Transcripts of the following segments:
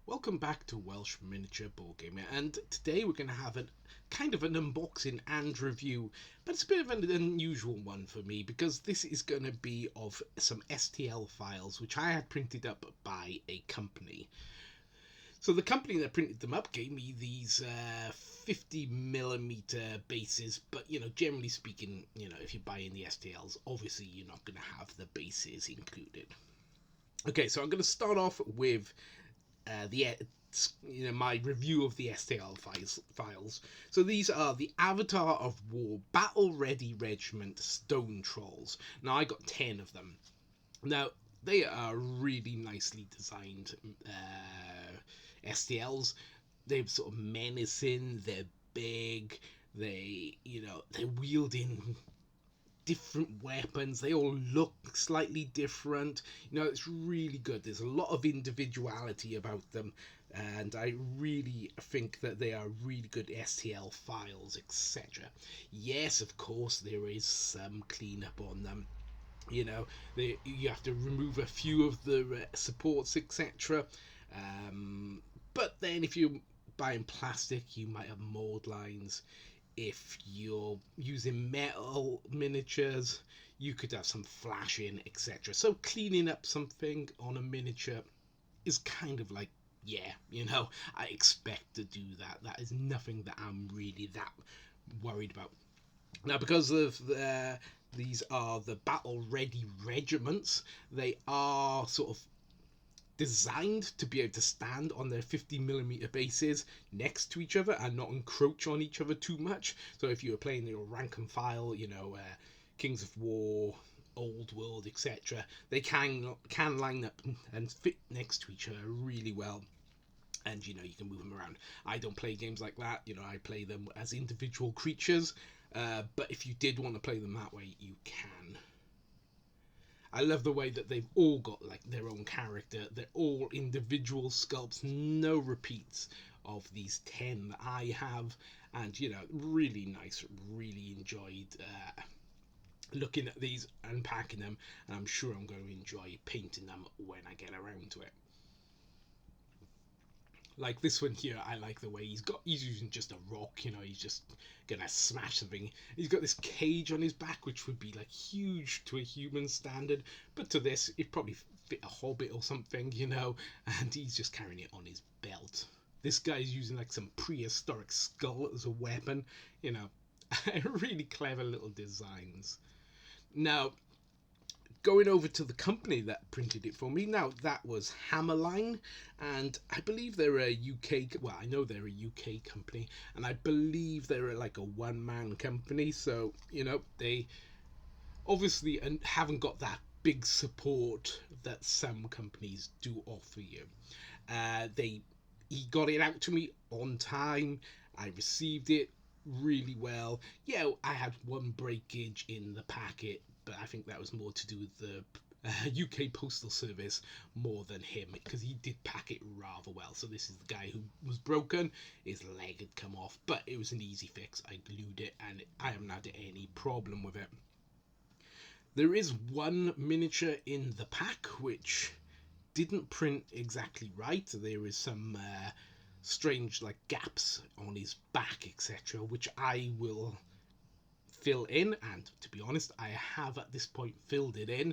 Welcome back to Welsh Miniature Board Gamer, and today we're going to have an kind of an unboxing and review, but it's a bit of an unusual one for me because this is going to be of some STL files which I had printed up by a company. So the company that printed them up gave me these 50mm bases, but generally speaking, if you're buying the STLs, obviously you're not going to have the bases included. Okay, so I'm going to start off with my review of the STL files. So these are the Avatar of War Battle Ready Regiment Stone Trolls. Now I got 10 of them. Now they are really nicely designed STLs. They're sort of menacing. They're big. They're wielding different weapons. They all look slightly different. It's really good. There's a lot of individuality about them, and I really think that they are really good STL files, etc. Yes, of course, there is some cleanup on them. You have to remove a few of the supports, etc. But then if you're buying plastic, you might have mold lines. If you're using metal miniatures, you could have some flashing, etc. So cleaning up something on a miniature is kind of like, I expect to do that. That is nothing that I'm really that worried about. Now, because of these are the battle ready regiments, they are sort of designed to be able to stand on their 50mm bases next to each other and not encroach on each other too much. So if you were playing your rank and file, Kings of War, Old World, etc., they can line up and fit next to each other really well. And you can move them around. I don't play games like that. I play them as individual creatures. But if you did want to play them that way, you can. I love the way that they've all got like their own character. They're all individual sculpts, no repeats of these 10 that I have, and really nice. Really enjoyed looking at these, unpacking them, and I'm sure I'm going to enjoy painting them when I get around to it. Like this one here, I like the way he's using just a rock, he's just gonna smash something. He's got this cage on his back, which would be like huge to a human standard, but to this, it probably fit a hobbit or something, and he's just carrying it on his belt. This guy's using like some prehistoric skull as a weapon, really clever little designs. Now, going over to the company that printed it for me. Now, that was Hammerline, and I believe they're a UK, well, I know they're a UK company, and I believe they're like a one-man company, so, they obviously haven't got that big support that some companies do offer you. He got it out to me on time. I received it really well. Yeah, I had one breakage in the packet, but I think that was more to do with the UK Postal Service more than him, because he did pack it rather well. So this is the guy who was broken. His leg had come off, but it was an easy fix. I glued it, and I haven't had any problem with it. There is one miniature in the pack which didn't print exactly right. There is some strange like gaps on his back, etc., which I will fill in, and to be honest, I have at this point filled it in.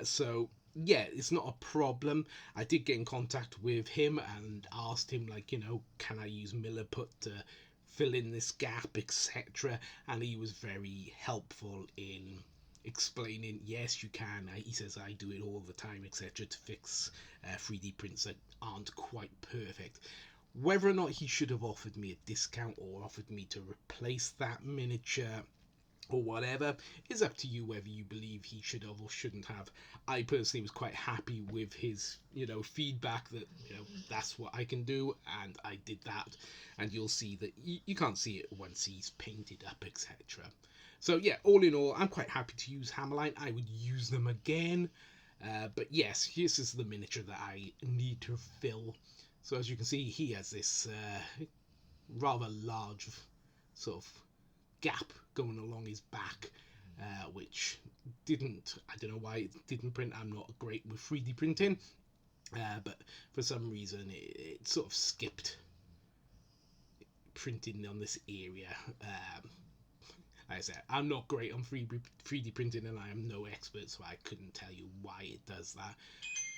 So yeah, it's not a problem. I did get in contact with him and asked him, like, can I use Milliput to fill in this gap, etc., and he was very helpful in explaining, yes, you can. He says I do it all the time, etc., to fix 3D prints that aren't quite perfect. Whether or not he should have offered me a discount or offered me to replace that miniature or whatever is up to you, whether you believe he should have or shouldn't have. I personally was quite happy with his feedback that that's what I can do, and I did that, and you'll see that you can't see it once he's painted up, etc. So yeah, all in all, I'm quite happy to use Hammerline. I would use them again, but yes, this is the miniature that I need to fill. So as you can see, he has this rather large sort of gap going along his back, which I don't know why it didn't print. I'm not great with 3D printing. but for some reason it sort of skipped printing on this area. Like I said, I'm not great on 3D printing and I am no expert, so I couldn't tell you why it does that.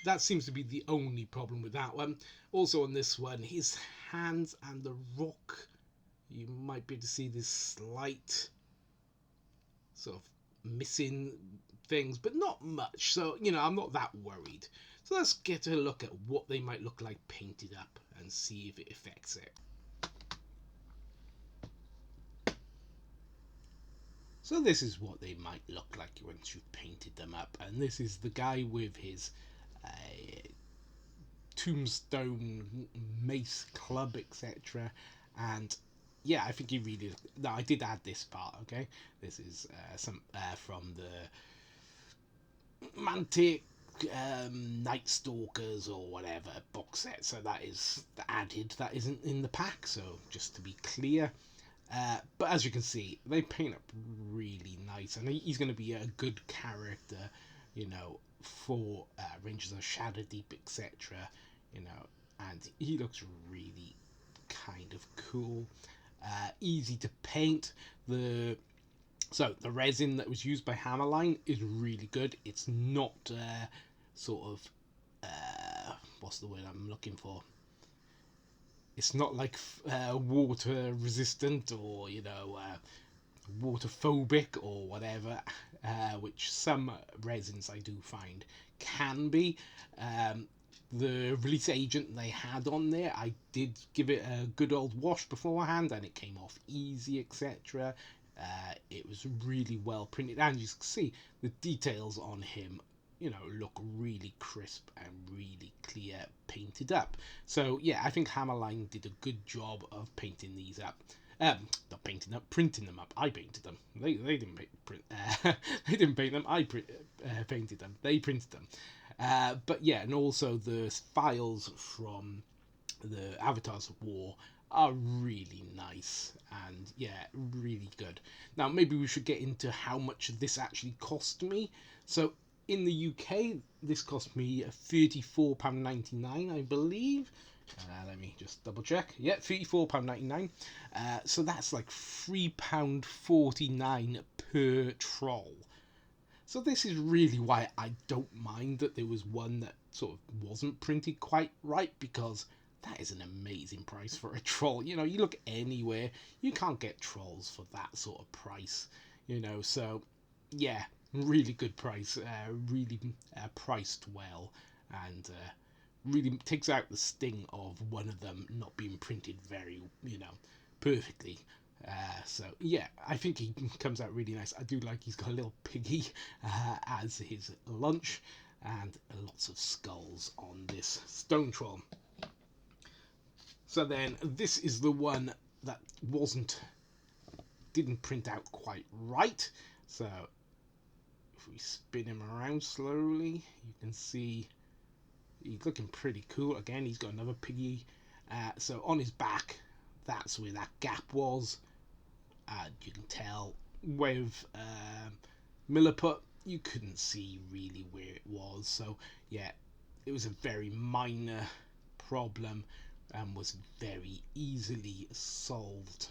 That seems to be the only problem with that one. Also on this one, his hands and the rock, you might be able to see this slight sort of missing things, but not much. So, I'm not that worried. So let's get a look at what they might look like painted up and see if it affects it. So this is what they might look like once you've painted them up. And this is the guy with his tombstone, mace, club, etc. And yeah, I think he really... No, I did add this part, okay? This is some from the Mantic Night Stalkers or whatever box set. So that is added. That isn't in the pack, so just to be clear. But as you can see, they paint up really nice, and he's going to be a good character, for Rangers of Shadowdeep, etc. And he looks really kind of cool, easy to paint. So the resin that was used by Hammerline is really good. It's not sort of what's the word I'm looking for? It's not like water resistant or water phobic or whatever, which some resins I do find can be. The release agent they had on there, I did give it a good old wash beforehand and it came off easy, etc. It was really well printed, and you can see the details on him look really crisp and really clear painted up. So yeah, I think Hammerline did a good job of painting these up. Not painting up, printing them up. I painted them. They didn't print. They didn't paint them. I painted them. They printed them. But yeah, and also the files from the Avatars of War are really nice and yeah, really good. Now maybe we should get into how much this actually cost me. So in the UK, this cost me £34.99, I believe. Let me just double check. Yeah, £34.99. So that's like £3.49 per troll. So this is really why I don't mind that there was one that sort of wasn't printed quite right, because that is an amazing price for a troll. You look anywhere, you can't get trolls for that sort of price. So yeah, really good price, really priced well, and really takes out the sting of one of them not being printed very, perfectly. So yeah, I think he comes out really nice. I do like he's got a little piggy as his lunch, and lots of skulls on this stone troll. So then this is the one that didn't print out quite right. So if we spin him around slowly, you can see he's looking pretty cool. Again, he's got another piggy. So on his back, that's where that gap was. You can tell with Milliput, you couldn't see really where it was. So yeah, it was a very minor problem and was very easily solved.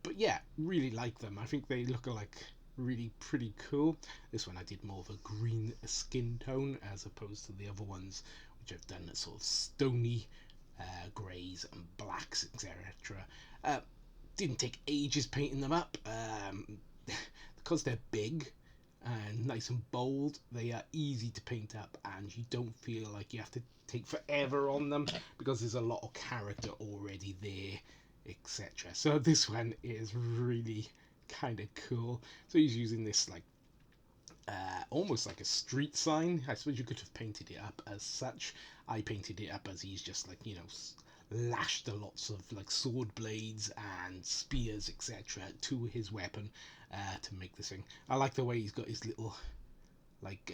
But yeah, really like them. I think they look like really pretty cool. This one I did more of a green skin tone as opposed to the other ones, which I've done sort of stony greys and blacks, etc. Didn't take ages painting them up, because they're big and nice and bold. They are easy to paint up, and you don't feel like you have to take forever on them because there's a lot of character already there, etc. So this one is really kind of cool. So he's using this like almost like a street sign. I suppose you could have painted it up as such. I painted it up as he's just like, lashed lots of like sword blades and spears, etc. to his weapon to make this thing. I like the way he's got his little like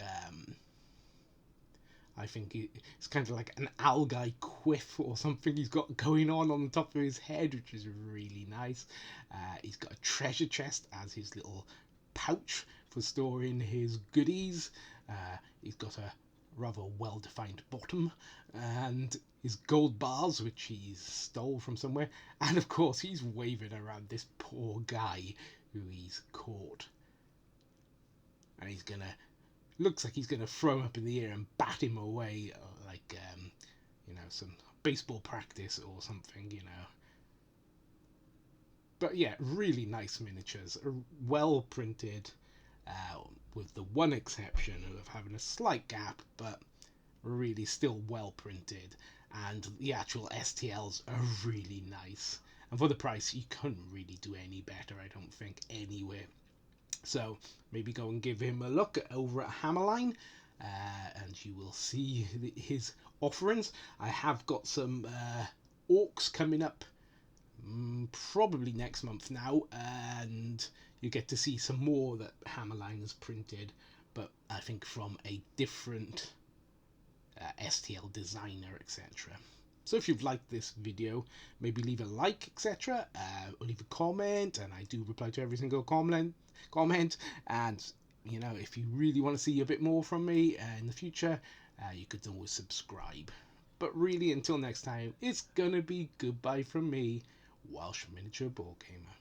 I think it's kind of like an algae quiff or something he's got going on the top of his head, which is really nice. He's got a treasure chest as his little pouch for storing his goodies. He's got a rather well-defined bottom, and his gold bars, which he stole from somewhere, and of course he's waving around this poor guy who he's caught. And he's gonna, looks like he's gonna throw him up in the air and bat him away, like, some baseball practice or something, But yeah, really nice miniatures, well printed, with the one exception of having a slight gap, but really still well printed, and the actual STLs are really nice. And for the price, you couldn't really do any better, I don't think, anywhere. So maybe go and give him a look over at Hammerline, and you will see his offerings. I have got some orcs coming up probably next month now, and you get to see some more that Hammerline has printed, but I think from a different STL designer, etc. So if you've liked this video, maybe leave a like, etc., or leave a comment, and I do reply to every single comment. And if you really want to see a bit more from me in the future, you could always subscribe. But really, until next time, it's gonna be goodbye from me, Welsh Miniature Board Gamer.